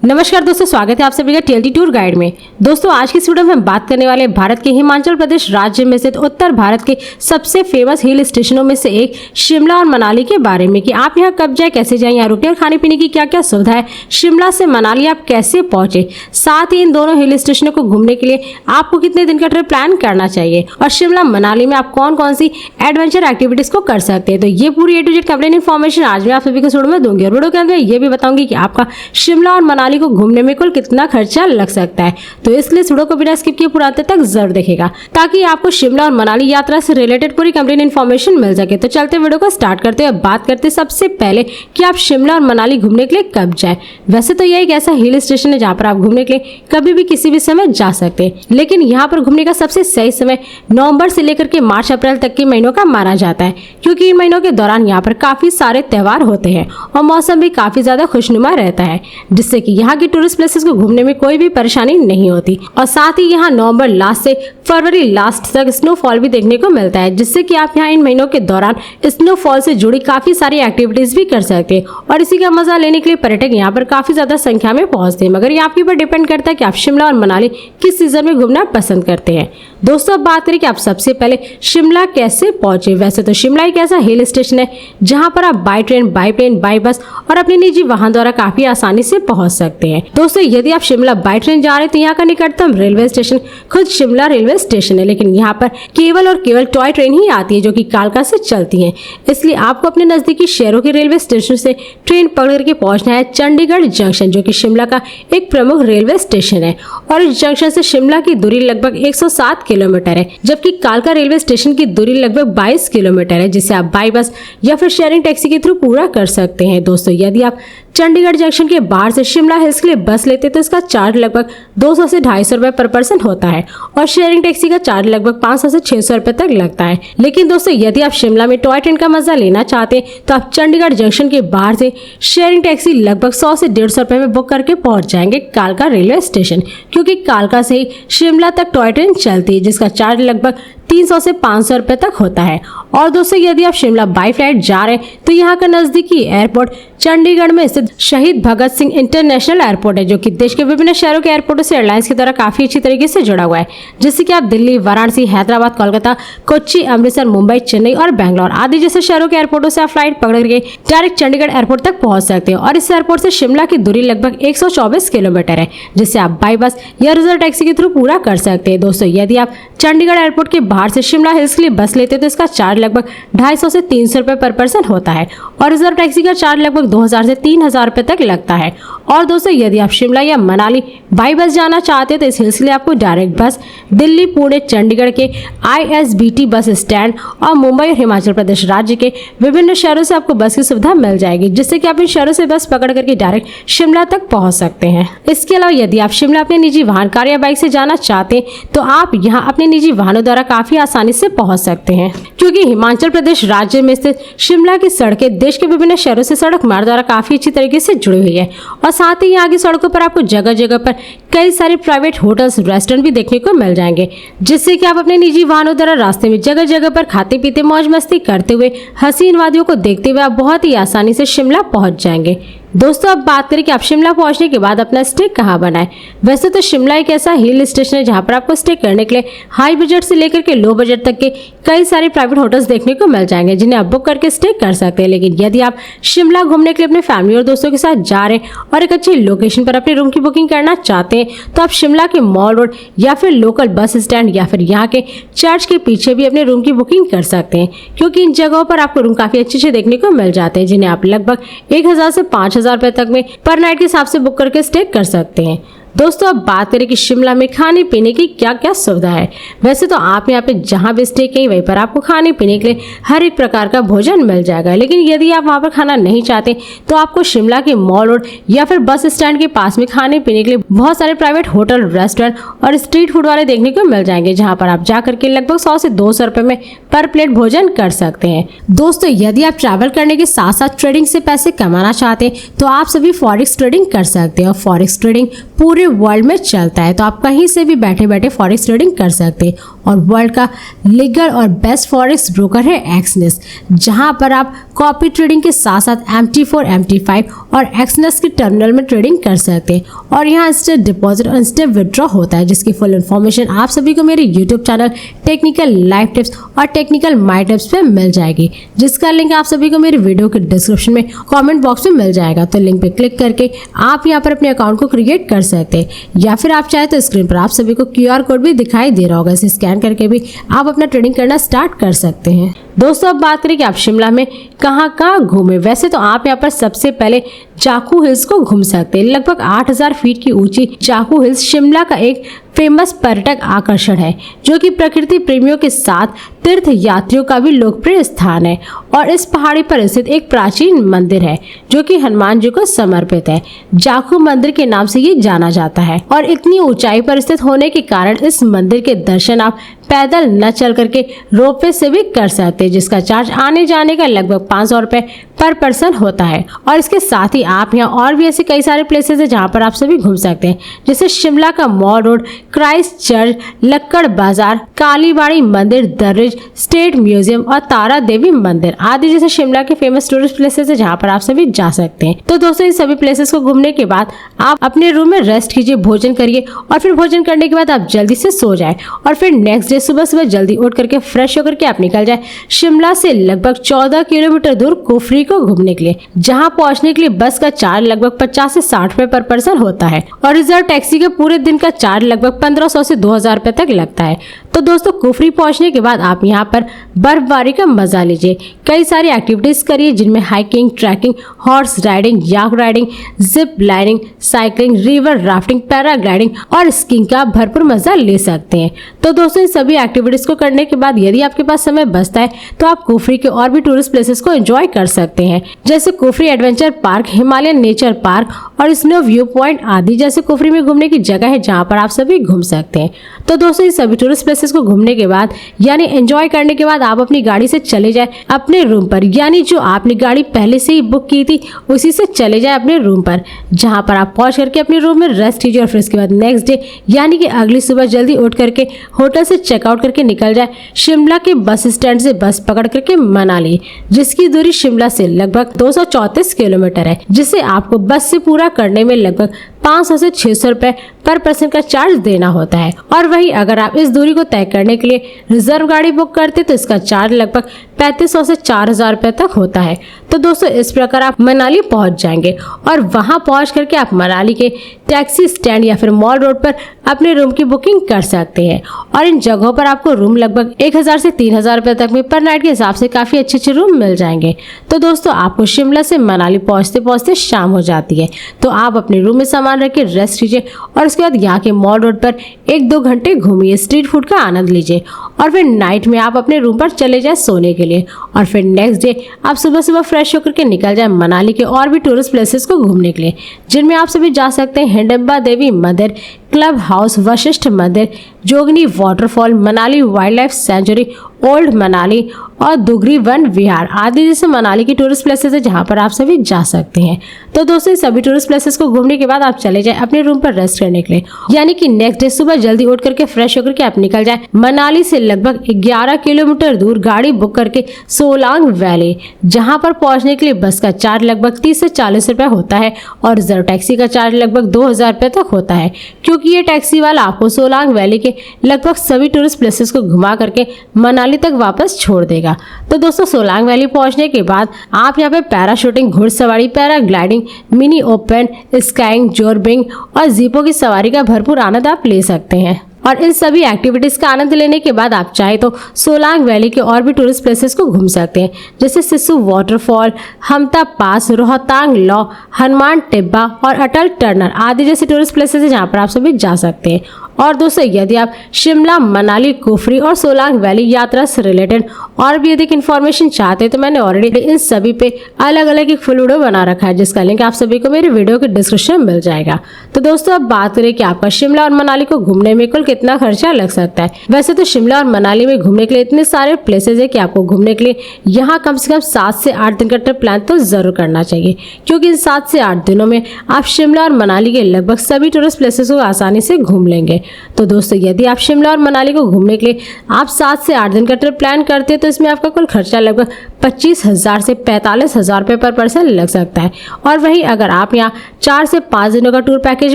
नमस्कार दोस्तों, स्वागत है आप सभी का टेल्टी टूर गाइड में। दोस्तों आज की इस वीडियो में हम बात करने वाले हैं भारत के हिमाचल प्रदेश राज्य में स्थित उत्तर भारत के सबसे फेमस हिल स्टेशनों में से एक शिमला और मनाली के बारे में कि आप यहाँ कब जाए, कैसे जाएं, यहाँ रुकने और खाने पीने की क्या क्या सुविधा है, शिमला से मनाली आप कैसे पहुंचे, साथ ही इन दोनों हिल स्टेशनों को घूमने के लिए आपको कितने दिन का ट्रिप प्लान करना चाहिए और शिमला मनाली में आप कौन कौन सी एडवेंचर एक्टिविटीज को कर सकते हैं। तो ये पूरी A to Z complete information आज मैं आप सभी को वीडियो में दूंगी और वीडियो के अंदर ये भी बताऊंगी कि आपका शिमला और मनाली को घूमने में कुल कितना खर्चा लग सकता है। तो इसलिए वीडियो को बिना स्किप किए पूरा अंत तक जरूर देखेगा ताकि आपको शिमला और मनाली यात्रा से रिलेटेड पूरी कंप्लीट इन्फॉर्मेशन मिल सके। तो चलते वीडियो को स्टार्ट करते हैं। बात करते सबसे पहले कि आप शिमला और मनाली घूमने के लिए कब जाए। वैसे तो यह एक ऐसा हिल स्टेशन है जहाँ पर आप घूमने के लिए कभी भी किसी भी समय जा सकते हैं, लेकिन यहाँ पर घूमने का सबसे सही समय नवंबर से लेकर के मार्च अप्रैल तक के महीनों का माना जाता है, क्योंकि इन महीनों के दौरान यहाँ पर काफी सारे त्योहार होते हैं और मौसम भी काफी ज्यादा खुशनुमा रहता है, जिससे कि यहाँ की टूरिस्ट प्लेसेस को घूमने में कोई भी परेशानी नहीं होती। और साथ ही यहाँ नवंबर लास्ट से फरवरी लास्ट तक स्नोफॉल भी देखने को मिलता है, जिससे कि आप यहाँ इन महीनों के दौरान स्नोफॉल से जुड़ी काफी सारी एक्टिविटीज भी कर सकते हैं और इसी का मजा लेने के लिए पर्यटक यहाँ पर काफी ज्यादा संख्या में पहुंचते हैं। मगर ये आपके ऊपर डिपेंड करता है कि आप शिमला और मनाली किस सीजन में घूमना पसंद करते हैं। दोस्तों अब बात करें कि आप सबसे पहले शिमला कैसे पहुंचे। वैसे तो शिमला एक ऐसा हिल स्टेशन है जहां पर आप by train, by plane, by bus और अपने निजी वाहन द्वारा काफी आसानी से पहुंच सकते हैं। दोस्तों यदि आप शिमला बाय ट्रेन जा रहे हैं तो यहाँ का निकटतम रेलवे स्टेशन खुद शिमला रेलवे स्टेशन है, लेकिन यहाँ पर केवल और केवल टॉय ट्रेन ही आती है जो कि कालका से चलती है। इसलिए आपको अपने नजदीकी शहरों के रेलवे स्टेशन से ट्रेन पकड़ करके पहुंचना है चंडीगढ़ जंक्शन, जो कि शिमला का एक प्रमुख रेलवे स्टेशन है और इस जंक्शन से शिमला की दूरी लगभग 107 किलोमीटर है, जबकि कालका रेलवे स्टेशन की दूरी लगभग 22 किलोमीटर है, जिसे आप बाई बस या फिर शेयरिंग टैक्सी के थ्रू पूरा कर सकते हैं। दोस्तों यदि आप चंडीगढ़ जंक्शन के बाहर से शिमला हिल्स के लिए बस लेते तो इसका चार्ज लगभग 200 से 250 रुपए पर पर्सन होता है और शेयरिंग टैक्सी का चार्ज लगभग 500 से 600 रुपए तक लगता है। लेकिन दोस्तों यदि आप शिमला में टॉय ट्रेन का मजा लेना चाहते हैं तो आप चंडीगढ़ जंक्शन के बाहर से शेयरिंग टैक्सी लगभग 100 से 150 रुपए में बुक करके पहुंच जाएंगे कालका रेलवे स्टेशन, क्योंकि कालका से ही शिमला तक टॉय ट्रेन चलती है जिसका चार्ज लगभग 300 से 500 रुपए तक होता है। और दोस्तों यदि आप शिमला बाई फ्लाइट जा रहे हैं तो यहाँ का नजदीकी एयरपोर्ट चंडीगढ़ में स्थित शहीद भगत सिंह इंटरनेशनल एयरपोर्ट है, जो कि देश के विभिन्न शहरों के एयरपोर्टों से एयरलाइंस की तरह काफी अच्छी तरीके से जुड़ा हुआ है, जिससे कि आप दिल्ली, वाराणसी, हैदराबाद, कोलकाता, कोच्चि, अमृतसर, मुंबई, चेन्नई और बैंगलोर आदि जैसे शहरों के एयरपोर्टों से आप फ्लाइट पकड़ करके डायरेक्ट चंडीगढ़ एयरपोर्ट तक पहुंच सकते हैं और इस एयरपोर्ट से शिमला की दूरी लगभग 124 किलोमीटर है, जिसे आप बाई बस या रिजर्व टैक्सी के थ्रू पूरा कर सकते हैं। दोस्तों यदि आप चंडीगढ़ एयरपोर्ट के बाहर से शिमला हिल्स के लिए बस लेते तो इसका चार्ज लगभग 250 से 300 रुपए पर पर्सन होता है और रिजर्व टैक्सी का चार्ज लगभग 2000 से 3000 रुपए तक लगता है। और दोस्तों यदि आप शिमला या मनाली बाई बस जाना चाहते हैं तो इस हिल्स के लिए आपको डायरेक्ट बस दिल्ली, पुणे, चंडीगढ़ के ISBT बस स्टैंड और मुंबई और हिमाचल प्रदेश राज्य के विभिन्न शहरों से आपको बस की सुविधा मिल जाएगी, जिससे कि आप इन शहरों से बस पकड़ करके डायरेक्ट शिमला तक पहुंच सकते हैं। इसके अलावा यदि आप शिमला अपने निजी वाहन, कार या बाइक से जाना चाहते हैं तो आप यहाँ अपने निजी वाहनों द्वारा काफी आसानी से पहुंच सकते हैं, क्योंकि हिमाचल प्रदेश राज्य में स्थित शिमला की सड़कें देश के विभिन्न शहरों से सड़क मार्ग द्वारा काफी अच्छी तरीके से जुड़ी हुई है और साथ ही यहाँ की सड़कों पर आपको जगह जगह पर कई सारे प्राइवेट होटल्स, रेस्टोरेंट भी देखने को मिल जाएंगे, जिससे कि आप अपने निजी वाहनों द्वारा रास्ते में जगह जगह पर खाते पीते मौज मस्ती करते हुए हसीन वादियों को देखते हुए आप बहुत ही आसानी से शिमला पहुंच जाएंगे। दोस्तों अब बात करें कि आप शिमला पहुंचने के बाद अपना स्टे कहां बनाएं। वैसे तो शिमला एक ऐसा हिल स्टेशन है जहां पर आपको स्टे करने के लिए हाई बजट से लेकर के लो बजट तक के कई सारे प्राइवेट होटल्स देखने को मिल जाएंगे, जिन्हें आप बुक करके स्टे कर सकते हैं। लेकिन यदि आप शिमला घूमने के लिए अपने फैमिली और दोस्तों के साथ जा रहे हैं और एक अच्छी लोकेशन पर अपने रूम की बुकिंग करना चाहते हैं तो आप शिमला के मॉल रोड या फिर लोकल बस स्टैंड या फिर यहाँ के चर्च के पीछे भी अपने रूम की बुकिंग कर सकते हैं, क्योंकि इन जगहों पर आपको रूम काफी अच्छे देखने को मिल जाते हैं, जिन्हें आप लगभग 1000 से 5000 रुपए तक में पर नाइट के हिसाब से बुक करके स्टे कर सकते हैं। दोस्तों अब बात करें कि शिमला में खाने पीने की क्या क्या सुविधा है। वैसे तो आप यहाँ पे जहाँ भी स्टे करें वहीं पर आपको खाने पीने के लिए हर एक प्रकार का भोजन मिल जाएगा, लेकिन यदि आप वहाँ पर खाना नहीं चाहते तो आपको शिमला के मॉल रोड या फिर बस स्टैंड के पास में खाने पीने के लिए बहुत सारे प्राइवेट होटल, रेस्टोरेंट और स्ट्रीट फूड वाले देखने को मिल जाएंगे, जहाँ पर आप जा करके लगभग 100 से 200 रुपए में पर प्लेट भोजन कर सकते हैं। दोस्तों यदि आप ट्रैवल करने के साथ साथ ट्रेडिंग से पैसे कमाना चाहते हैं तो आप सभी फॉरेक्स ट्रेडिंग कर सकते हैं और फॉरेक्स ट्रेडिंग पूरे पूरे वर्ल्ड में चलता है। तो आप कहीं से भी बैठे बैठे फॉरेक्स ट्रेडिंग कर सकते हैं। और वर्ल्ड का लीगल और बेस्ट फॉरेक्स ब्रोकर है एक्सनेस, जहां पर आप कॉपी ट्रेडिंग के साथ साथ MT4, MT5 और एक्सनेस के टर्मिनल में ट्रेडिंग कर सकते हैं। और यहाँ इंस्टेंट डिपॉजिट और इंस्टेंट विड्रॉ होता है, जिसकी फुल इन्फॉर्मेशन आप सभी को मेरे YouTube channel technical live tips और टेक्निकल माई टिप्स पे मिल जाएगी, जिसका लिंक आप सभी को मेरे वीडियो के डिस्क्रिप्शन में कमेंट बॉक्स में मिल जाएगा। तो लिंक पे क्लिक करके आप यहाँ पर अपने अकाउंट को क्रिएट कर सकते हैं, या फिर आप चाहे तो स्क्रीन पर आप सभी को QR कोड भी दिखाई दे रहा होगा, इसे स्कैन करके भी आप अपना ट्रेडिंग करना स्टार्ट कर सकते हैं। दोस्तों अब बात करें कि आप शिमला में कहाँ घूमे। वैसे तो आप यहाँ पर सबसे पहले जाखू हिल्स को घूम सकते हैं। लगभग 8000 फीट की ऊंची जाखू हिल्स शिमला का एक फेमस पर्यटक आकर्षण है, जो कि प्रकृति प्रेमियों के साथ तीर्थ यात्रियों का भी लोकप्रिय स्थान है। और इस पहाड़ी पर स्थित एक प्राचीन मंदिर है, जो कि हनुमान जी को समर्पित है। जाखू मंदिर के नाम से ये जाना जाता है। और इतनी ऊंचाई पर स्थित होने के कारण इस मंदिर के दर्शन आप पैदल न चल करके रोपवे से भी कर सकते हैं, जिसका चार्ज आने जाने का लगभग 500 रुपए पर पर्सन होता है। और इसके साथ ही आप यहाँ और भी ऐसे कई सारे प्लेसेस है जहाँ पर आप सभी घूम सकते हैं, जैसे शिमला का मॉल रोड, क्राइस्ट चर्च, लक्कड़ बाजार, कालीबाड़ी मंदिर, दर्ज स्टेट म्यूजियम और तारा देवी मंदिर आदि जैसे शिमला के फेमस टूरिस्ट प्लेसेस है जहाँ पर आप सभी जा सकते हैं। तो दोस्तों इन सभी प्लेसेस को घूमने के बाद आप अपने रूम में रेस्ट कीजिए, भोजन करिए और फिर भोजन करने के बाद आप जल्दी से सो जाए और फिर नेक्स्ट डे सुबह सुबह जल्दी उठ करके फ्रेश होकर के आप निकल जाए शिमला से लगभग 14 किलोमीटर दूर कुफरी को घूमने के लिए, जहां पहुंचने के लिए बस का चार्ज लगभग 50 से 60 रुपए पर पर्सन होता है और रिजर्व टैक्सी के पूरे दिन का चार्ज लगभग 1500 से 2000 रुपए तक लगता है। तो दोस्तों कुफरी पहुंचने के बाद आप यहां पर बर्फबारी का मजा लीजिए, कई सारी एक्टिविटीज करिए जिनमें hiking, trekking, horse riding, yak riding, zip lining, cycling, river rafting, paragliding और स्कीइंग का भरपूर मजा ले सकते हैं। तो दोस्तों इन सभी एक्टिविटीज को करने के बाद यदि आपके पास समय बचता है तो आप कुफरी के और भी टूरिस्ट प्लेसेस को एंजॉय कर सकते हैं, जैसे Kufri adventure park, Himalayan nature park और स्नो व्यू पॉइंट आदि जैसे कुफरी में घूमने की जगह है जहाँ पर आप सभी घूम सकते हैं। तो दोस्तों इन सभी टूरिस्ट प्लेसेस को घूमने के बाद यानी एंजॉय करने के बाद आप अपनी गाड़ी से चले जाए अपने रूम पर, यानी जो आपने गाड़ी पहले से ही बुक की थी उसी से चले जाए अपने रूम पर, जहाँ पर आप पहुंच करके अपने रूम में रेस्ट कीजिए और फिर इसके बाद नेक्स्ट डे यानी कि अगली सुबह जल्दी उठ करके होटल से चेकआउट करके निकल जाए शिमला के बस स्टैंड से बस पकड़ करके मनाली, जिसकी दूरी शिमला से लगभग 234 किलोमीटर है, जिसे आपको बस से पूरा करने में लगभग 500 से 600 रुपए पर पर्सन का चार्ज देना होता है। और वही अगर आप इस दूरी को तय करने के लिए रिजर्व गाड़ी बुक करते तो इसका चार्ज लगभग 3500 से 4000 रुपए तक होता है। तो दोस्तों इस प्रकार आप मनाली पहुंच जाएंगे और वहां पहुंच करके आप मनाली के टैक्सी स्टैंड या फिर मॉल रोड पर अपने रूम की बुकिंग कर सकते हैं। और इन जगहों पर आपको रूम लगभग 1000 से 3000 रुपए तक में पर नाइट के हिसाब से काफी अच्छे रूम मिल जाएंगे। तो दोस्तों आपको शिमला से मनाली पहुंचते पहुंचते शाम हो जाती है, तो आप अपने रूम में सामान रख के रेस्ट कीजिए और उसके बाद यहाँ के मॉल रोड पर 1-2 घंटे घूमिए, स्ट्रीट फूड का आनंद लीजिए और फिर नाइट में आप अपने रूम पर चले जाए सोने के लिए। और फिर नेक्स्ट डे आप सुबह सुबह फ्रेश होकर के निकल जाए मनाली के और भी टूरिस्ट प्लेसेस को घूमने के लिए, जिनमें आप सभी जा सकते हैं हिडिंबा देवी मंदिर, क्लब हाउस, वशिष्ठ मंदिर, Jogini waterfall, Manali wild life sanctuary, old Manali और दुगरी वन विहार आदि जैसे मनाली की टूरिस्ट प्लेसेस है जहाँ पर आप सभी जा सकते हैं। तो दोस्तों सभी टूरिस्ट प्लेसेस को घूमने के बाद आप चले जाए अपने रूम पर रेस्ट करने के लिए, यानी कि नेक्स्ट डे सुबह जल्दी उठ करके फ्रेश होकर के आप निकल जाए मनाली से लगभग 11 किलोमीटर दूर गाड़ी बुक करके सोलांग वैली, जहाँ पर पहुंचने के लिए बस का चार्ज लगभग 30 से 40 रुपए होता है और रिजर्व टैक्सी का चार्ज लगभग 2000 रुपए तक होता है, क्योंकि ये टैक्सी वाला आपको सोलांग वैली के लगभग सभी टूरिस्ट प्लेसेस को घुमा करके मनाली तक वापस छोड़ देगा। तो दोस्तों सोलांग वैली पहुंचने के बाद आप यहाँ पे पैराशूटिंग, घुड़सवारी, paragliding, mini open skiing, zorbing और जीपों की सवारी का भरपूर आनंद आप ले सकते हैं। और इन सभी एक्टिविटीज का आनंद लेने के बाद आप चाहे तो सोलांग वैली के और भी टूरिस्ट प्लेसेस को घूम सकते हैं, जैसे सिसु वाटरफॉल, हमता पास, रोहतांग लॉ, हनुमान टिब्बा और अटल टनल आदि जैसे टूरिस्ट प्लेसेस है जहाँ पर आप सभी जा सकते हैं। और दोस्तों यदि आप शिमला, मनाली, कुफरी और सोलांग वैली यात्रा से रिलेटेड और भी अधिक इन्फॉर्मेशन चाहते हैं तो मैंने ऑलरेडी इन सभी पे अलग अलग एक फुल वीडियो बना रखा है, जिसका लिंक आप सभी को मेरे वीडियो के डिस्क्रिप्शन में मिल जाएगा। तो दोस्तों अब बात करें कि आपका शिमला और मनाली को घूमने में कुल कितना खर्चा लग सकता है। वैसे तो शिमला और मनाली में घूमने के लिए इतने सारे प्लेसेस है कि आपको घूमने के लिए यहाँ कम से कम 7 से 8 दिन का ट्रिप प्लान तो जरूर करना चाहिए, क्योंकि इन 7 से 8 दिनों में आप शिमला और मनाली के लगभग सभी टूरिस्ट प्लेसेस को आसानी से घूम लेंगे। तो दोस्तों यदि आप शिमला और मनाली को घूमने के लिए आप 7 से 8 दिन का ट्रिप प्लान करते हैं तो इसमें आपका कुल खर्चा लगभग 25,000 से 45,000 रुपये पर पर्सन लग सकता है। और वहीं अगर आप यहाँ 4 से 5 दिनों का टूर पैकेज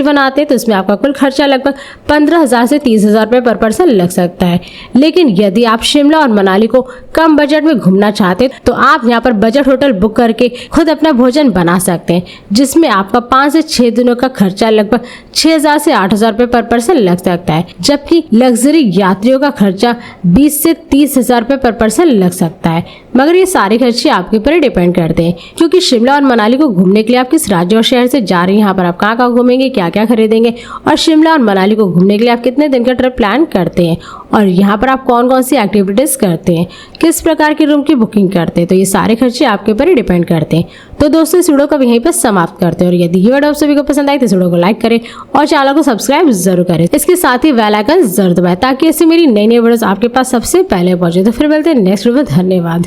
बनाते हैं तो इसमें आपका कुल खर्चा लगभग 15,000 से 30,000 रुपये पर पर्सन लग सकता है। लेकिन यदि आप शिमला और मनाली को कम बजट में घूमना चाहते हैं तो आप यहाँ पर बजट होटल बुक करके खुद अपना भोजन बना सकते हैं, जिसमें आपका 5 से 6 दिनों का खर्चा लगभग 6,000 से 8,000 रुपये पर पर्सन लग सकता है, जबकि लग्जरी यात्रियों का खर्चा 20 से 30,000 रुपये पर पर्सन लग सकता है। मगर ये सारे खर्चे आपके ऊपर डिपेंड करते हैं, क्योंकि शिमला और मनाली को घूमने के लिए आप किस राज्य और शहर से जा रहे हैं, यहाँ पर आप कहाँ घूमेंगे, क्या क्या खरीदेंगे, और शिमला और मनाली को घूमने के लिए आप कितने दिन का ट्रिप प्लान करते हैं, और यहाँ पर आप कौन कौन सी एक्टिविटीज करते हैं, किस प्रकार के रूम की बुकिंग करते हैं, तो ये सारे खर्चे आपके ऊपर ही डिपेंड करते हैं। तो दोस्तों इस वीडियो को यहीं पर समाप्त करते हैं, और यदि ये वीडियो आप सभी को पसंद आए तो इस वीडियो को लाइक करें और चैनल को सब्सक्राइब जरूर करें। इसके साथ ही बेल आइकन जरूर दबाएं ताकि ऐसे मेरी नई वीडियोस आपके पास सबसे पहले पहुंचे। तो फिर मिलते हैं नेक्स्ट वीडियो में। धन्यवाद।